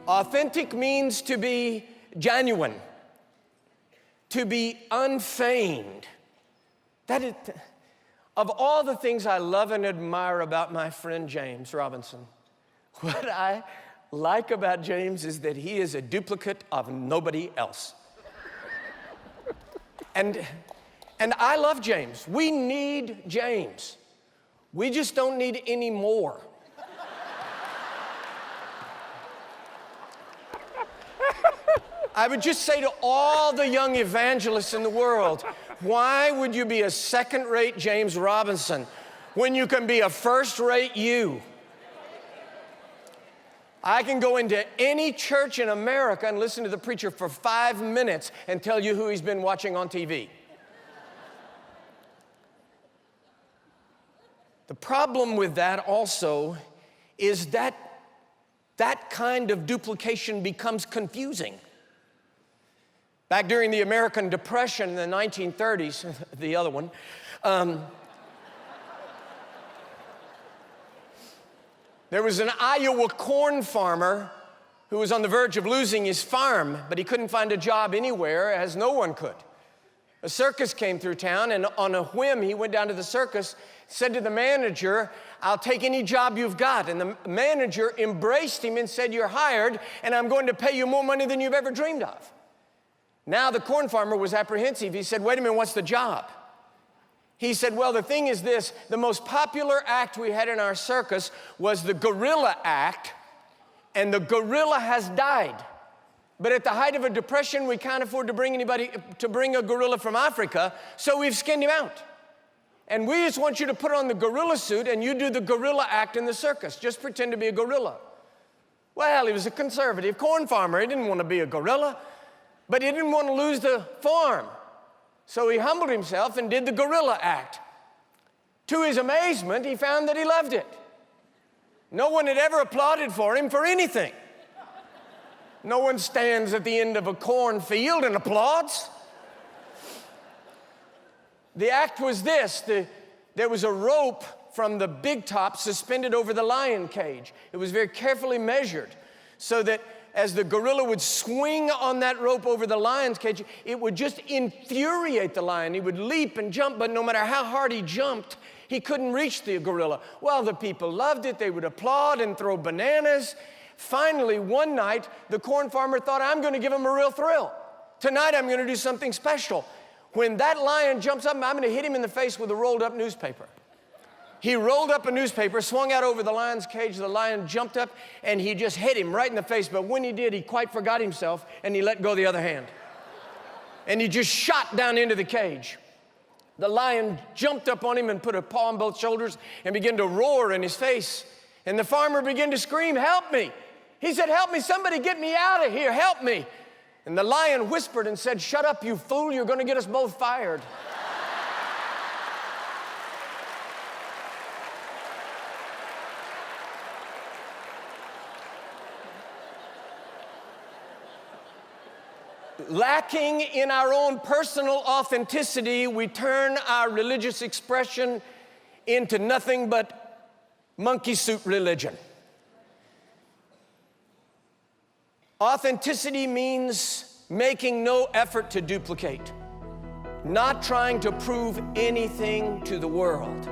Authentic means to be genuine, to be unfeigned. That is, of all the things I love and admire about my friend James Robison, what I like about James is that he is a duplicate of nobody else. And I love James. We need James. We just don't need any more. I would just say to all the young evangelists in the world, why would you be a second-rate James Robison when you can be a first-rate you? I can go into any church in America and listen to the preacher for 5 minutes and tell you who he's been watching on TV. The problem with that also is that that kind of duplication becomes confusing. Back during the American Depression in the 1930s, the other one, there was an Iowa corn farmer who was on the verge of losing his farm, but he couldn't find a job anywhere, as no one could. A circus came through town, and on a whim, he went down to the circus, said to the manager, "I'll take any job you've got." And the manager embraced him and said, "You're hired, and I'm going to pay you more money than you've ever dreamed of." Now the corn farmer was apprehensive. He said, "Wait a minute, what's the job?" He said, "Well, the thing is this, the most popular act we had in our circus was the gorilla act, and the gorilla has died. But at the height of a depression, we can't afford to bring a gorilla from Africa, so we've skinned him out. And we just want you to put on the gorilla suit and you do the gorilla act in the circus. Just pretend to be a gorilla." Well, he was a conservative corn farmer. He didn't want to be a gorilla, but he didn't want to lose the farm. So he humbled himself and did the gorilla act. To his amazement, he found that he loved it. No one had ever applauded for him for anything. No one stands at the end of a cornfield and applauds. The act was this. There was a rope from the big top suspended over the lion cage. It was very carefully measured so that as the gorilla would swing on that rope over the lion's cage, it would just infuriate the lion. He would leap and jump, but no matter how hard he jumped, he couldn't reach the gorilla. Well, the people loved it. They would applaud and throw bananas. Finally, one night, the corn farmer thought, "I'm going to give him a real thrill. Tonight, I'm going to do something special. When that lion jumps up, I'm going to hit him in the face with a rolled-up newspaper." He rolled up a newspaper, swung out over the lion's cage. The lion jumped up, and he just hit him right in the face. But when he did, he quite forgot himself, and he let go the other hand. And he just shot down into the cage. The lion jumped up on him and put a paw on both shoulders and began to roar in his face. And the farmer began to scream, "Help me." He said, "Help me, somebody get me out of here, help me." And the lion whispered and said, "Shut up, you fool, you're going to get us both fired." Lacking in our own personal authenticity, we turn our religious expression into nothing but monkey suit religion. Authenticity means making no effort to duplicate, not trying to prove anything to the world.